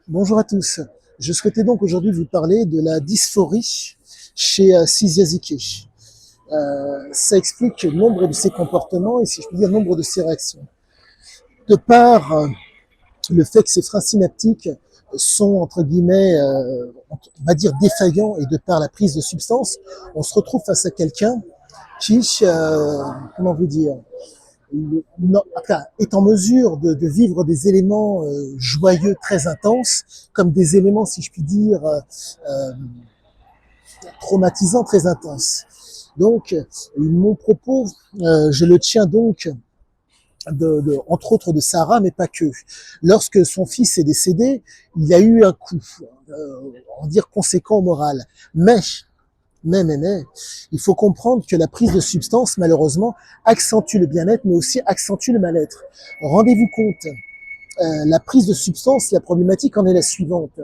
Bonjour à tous. Je souhaitais donc aujourd'hui vous parler de la dysphorie chez Cysiaziké. Ça explique nombre de ses comportements et, si je puis dire, nombre de ses réactions. De par le fait que ces freins synaptiques sont, entre guillemets, on va dire défaillants, et de par la prise de substances, on se retrouve face à quelqu'un qui, comment vous dire, est en mesure de vivre des éléments joyeux très intenses, comme des éléments, si je puis dire, traumatisants très intenses. Donc, mon propos, je le tiens donc entre autres de Sarah, mais pas que. Lorsque son fils est décédé, il a eu un coup, on va dire conséquent au moral. Mais, il faut comprendre que la prise de substance, malheureusement, accentue le bien-être, mais aussi accentue le mal-être. Rendez-vous compte, la prise de substance, la problématique en est la suivante.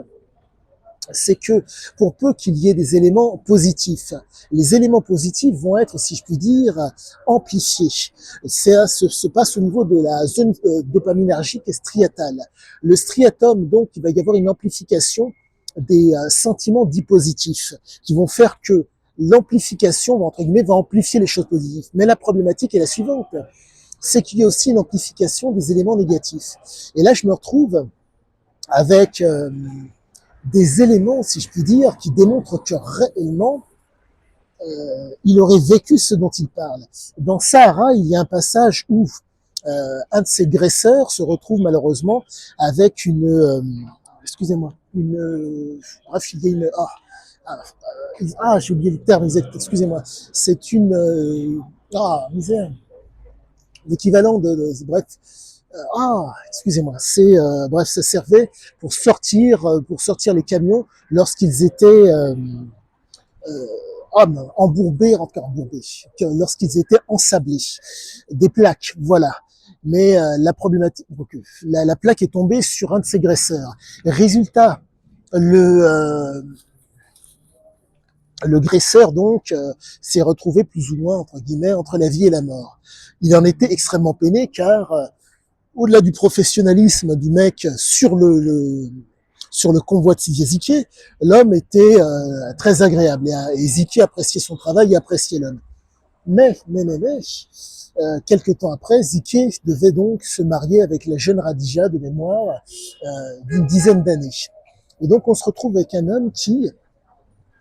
C'est que pour peu qu'il y ait des éléments positifs, les éléments positifs vont être, si je puis dire, amplifiés. Ça se passe au niveau de la zone dopaminergique et striatale. Le striatum, donc, il va y avoir une amplification des sentiments dits positifs, qui vont faire que l'amplification, entre guillemets, va amplifier les choses positives. Mais la problématique est la suivante, c'est qu'il y a aussi une amplification des éléments négatifs. Et là, je me retrouve avec des éléments, si je puis dire, qui démontrent que réellement, il aurait vécu ce dont il parle. Dans Sahara, il y a un passage où un de ses agresseurs se retrouve malheureusement avec excusez-moi, bref, il y a j'ai oublié le terme exact, excusez-moi, c'est misère, l'équivalent bref, excusez-moi, bref, ça servait pour sortir les camions lorsqu'ils étaient embourbés, lorsqu'ils étaient ensablés, des plaques, voilà. Mais la problématique, la plaque est tombée sur un de ses graisseurs. Résultat, le graisseur donc s'est retrouvé plus ou moins entre guillemets entre la vie et la mort. Il en était extrêmement peiné car au-delà du professionnalisme du mec sur le convoi de Ziké, l'homme était très agréable et Ziké appréciait son travail et appréciait l'homme. Mais, quelques temps après, Ziké devait donc se marier avec la jeune Radija de mémoire d'une dizaine d'années. Et donc on se retrouve avec un homme qui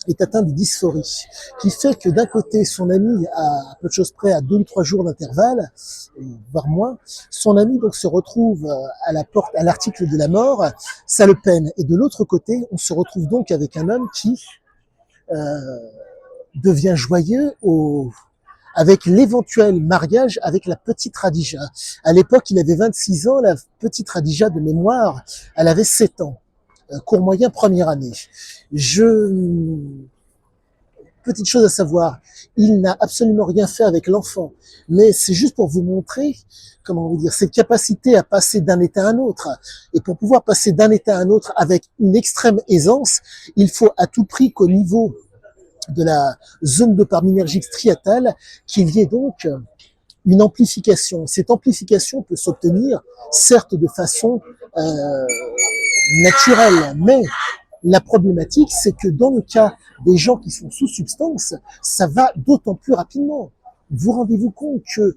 est atteint de dysphorie, qui fait que d'un côté, son ami, à peu de choses près, à 2 ou 3 jours d'intervalle, voire moins, son ami donc se retrouve à l'article de la mort, ça le peine. Et de l'autre côté, on se retrouve donc avec un homme qui devient joyeux avec l'éventuel mariage avec la petite Radija. À l'époque, il avait 26 ans, la petite Radija de mémoire, elle avait 7 ans. Cours moyen, première année. Petite chose à savoir, il n'a absolument rien fait avec l'enfant, mais c'est juste pour vous montrer, comment vous dire, cette capacité à passer d'un état à un autre. Et pour pouvoir passer d'un état à un autre avec une extrême aisance, il faut à tout prix qu'au niveau de la zone dopaminergique striatale, qu'il y ait donc une amplification. Cette amplification peut s'obtenir, certes de façon naturelle, mais la problématique, c'est que dans le cas des gens qui sont sous substance, ça va d'autant plus rapidement. Vous rendez-vous compte que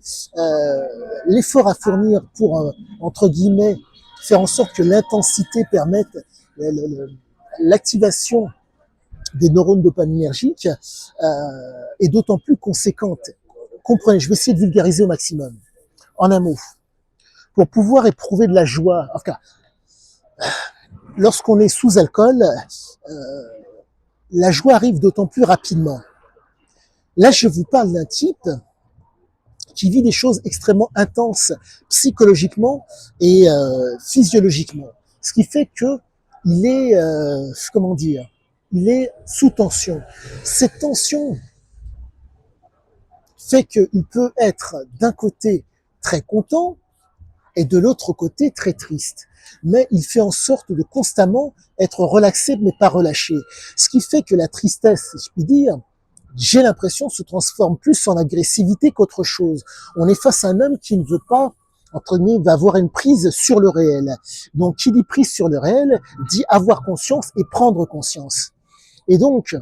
l'effort à fournir pour, entre guillemets, faire en sorte que l'intensité permette l'activation des neurones dopaminergiques est d'autant plus conséquente. Comprenez, je vais essayer de vulgariser au maximum. En un mot, pour pouvoir éprouver de la joie, en tout cas, lorsqu'on est sous alcool, la joie arrive d'autant plus rapidement. Là, je vous parle d'un type qui vit des choses extrêmement intenses psychologiquement et physiologiquement. Ce qui fait que il est, il est sous tension. Cette tension fait qu'il peut être d'un côté très content et de l'autre côté très triste. Mais il fait en sorte de constamment être relaxé mais pas relâché. Ce qui fait que la tristesse, si je puis dire, j'ai l'impression se transforme plus en agressivité qu'autre chose. On est face à un homme qui ne veut pas entre guillemets, va avoir une prise sur le réel. Donc, qui dit prise sur le réel, dit avoir conscience et prendre conscience. Et donc,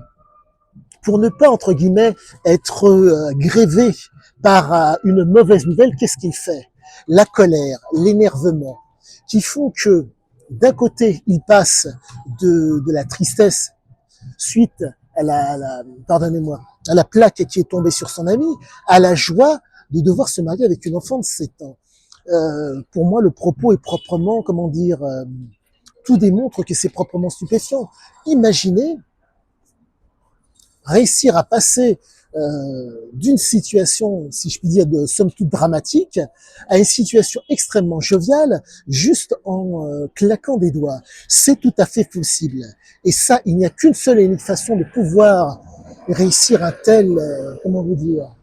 pour ne pas, entre guillemets, être grévé par une mauvaise nouvelle, qu'est-ce qu'il fait? La colère, l'énervement, qui font que, d'un côté, il passe de la tristesse suite à pardonnez-moi, à la plaque qui est tombée sur son ami, à la joie de devoir se marier avec une enfant de 7 ans. Pour moi, le propos est proprement, comment dire, tout démontre que c'est proprement stupéfiant. Imaginez réussir à passer d'une situation, si je puis dire, de somme toute dramatique, à une situation extrêmement joviale, juste en claquant des doigts. C'est tout à fait possible. Et ça, il n'y a qu'une seule et unique façon de pouvoir réussir un tel, comment vous dire,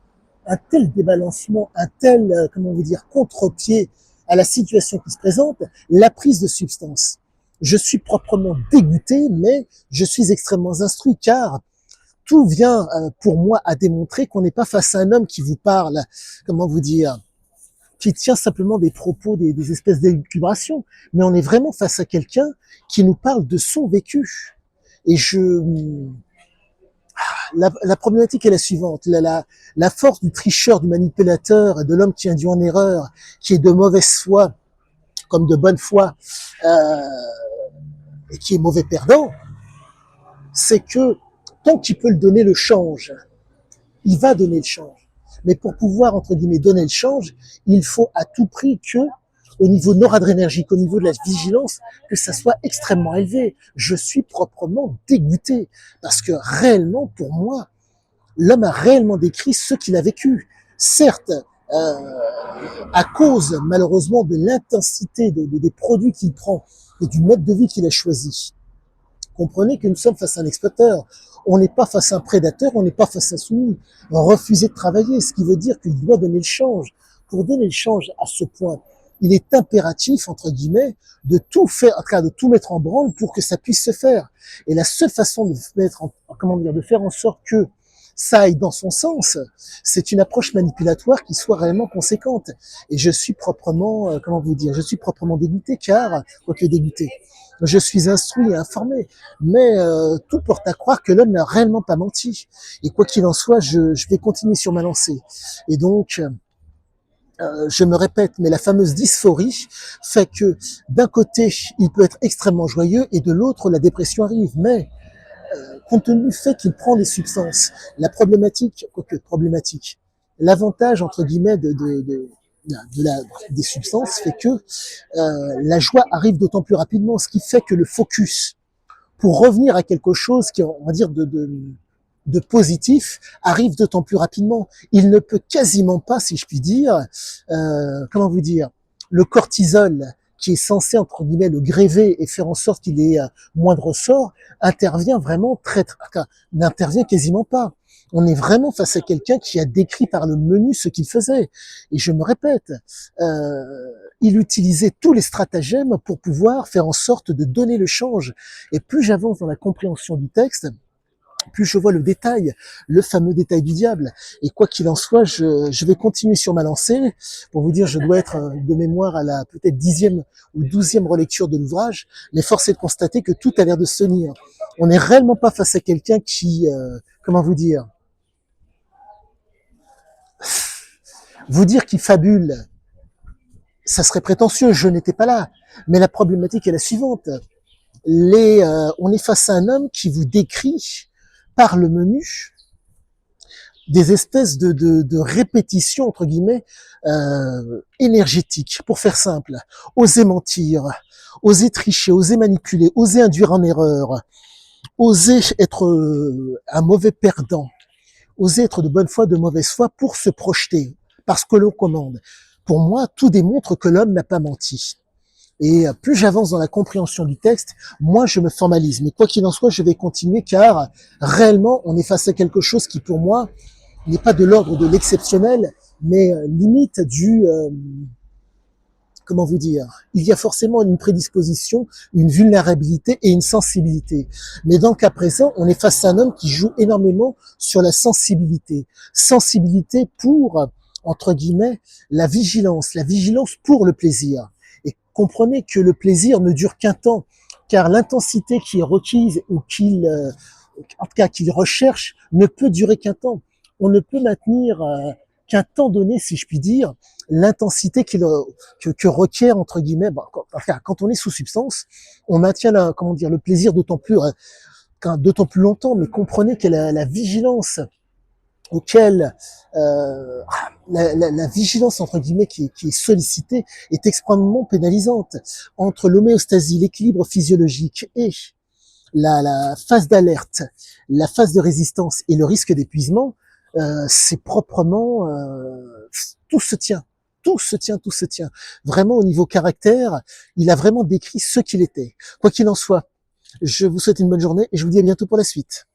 un tel débalancement, un tel, comment vous dire, contre-pied à la situation qui se présente, la prise de substance. Je suis proprement dégoûté, mais je suis extrêmement instruit, car tout vient pour moi à démontrer qu'on n'est pas face à un homme qui vous parle, comment vous dire, qui tient simplement des propos, des espèces d'élucubrations, mais on est vraiment face à quelqu'un qui nous parle de son vécu. Et la problématique est la suivante, la force du tricheur, du manipulateur, de l'homme qui induit en erreur, qui est de mauvaise foi, comme de bonne foi, et qui est mauvais perdant, c'est que tant qu'il peut le donner le change, il va donner le change. Mais pour pouvoir, entre guillemets, donner le change, il faut à tout prix que, au niveau noradrénergique, au niveau de la vigilance, que ça soit extrêmement élevé. Je suis proprement dégoûté. Parce que réellement, pour moi, l'homme a réellement décrit ce qu'il a vécu. Certes, à cause, malheureusement, de l'intensité des produits qu'il prend et du mode de vie qu'il a choisi. Comprenez que nous sommes face à un exploiteur. On n'est pas face à un prédateur, on n'est pas face à un soumis. Refuser de travailler, ce qui veut dire qu'il doit donner le change. Pour donner le change à ce point, il est impératif, entre guillemets, de tout faire, en tout cas, de tout mettre en branle pour que ça puisse se faire. Et la seule façon de de faire en sorte que ça aille dans son sens, c'est une approche manipulatoire qui soit réellement conséquente. Et je suis proprement, je suis proprement dégoûté, car, quoique dégoûté, je suis instruit et informé, mais tout porte à croire que l'homme n'a réellement pas menti. Et quoi qu'il en soit, je vais continuer sur ma lancée. Et donc, je me répète, mais la fameuse dysphorie fait que d'un côté, il peut être extrêmement joyeux et de l'autre, la dépression arrive. Mais compte tenu du fait qu'il prend des substances, la problématique, l'avantage entre guillemets des substances fait que la joie arrive d'autant plus rapidement, ce qui fait que le focus pour revenir à quelque chose qui, on va dire, de positif, arrive d'autant plus rapidement. Il ne peut quasiment pas, si je puis dire, le cortisol, qui est censé, entre guillemets, le gréver et faire en sorte qu'il ait moins de ressort, intervient vraiment n'intervient quasiment pas. On est vraiment face à quelqu'un qui a décrit par le menu ce qu'il faisait. Et je me répète, il utilisait tous les stratagèmes pour pouvoir faire en sorte de donner le change. Et plus j'avance dans la compréhension du texte, plus je vois le détail, le fameux détail du diable. Et quoi qu'il en soit, je vais continuer sur ma lancée. Pour vous dire, je dois être de mémoire à la peut-être 10e ou 12e relecture de l'ouvrage, mais force est de constater que tout a l'air de se tenir. On n'est réellement pas face à quelqu'un qui, vous dire qu'il fabule, ça serait prétentieux, je n'étais pas là. Mais la problématique est la suivante. On est face à un homme qui vous décrit par le menu des espèces de répétitions, entre guillemets, énergétiques, pour faire simple. Oser mentir, oser tricher, oser manipuler, oser induire en erreur, oser être un mauvais perdant, oser être de bonne foi, de mauvaise foi pour se projeter, parce que l'on commande. Pour moi, tout démontre que l'homme n'a pas menti. Et plus j'avance dans la compréhension du texte, moins je me formalise. Mais quoi qu'il en soit, je vais continuer, car réellement, on est face à quelque chose qui, pour moi, n'est pas de l'ordre de l'exceptionnel, mais limite il y a forcément une prédisposition, une vulnérabilité et une sensibilité. Mais dans le cas présent, on est face à un homme qui joue énormément sur la sensibilité. Sensibilité pour, entre guillemets, la vigilance pour le plaisir. Et comprenez que le plaisir ne dure qu'un temps, car l'intensité qui est requise ou en tout cas qu'il recherche, ne peut durer qu'un temps. On ne peut maintenir qu'un temps donné, si je puis dire, l'intensité que requiert entre guillemets. Quand on est sous substance, on maintient le plaisir d'autant plus longtemps. Mais comprenez que la vigilance auquel la vigilance entre guillemets qui est sollicitée est extrêmement pénalisante entre l'homéostasie, l'équilibre physiologique et la phase d'alerte, la phase de résistance et le risque d'épuisement. C'est proprement tout se tient. Tout se tient, tout se tient. Vraiment au niveau caractère, il a vraiment décrit ce qu'il était. Quoi qu'il en soit, je vous souhaite une bonne journée et je vous dis à bientôt pour la suite.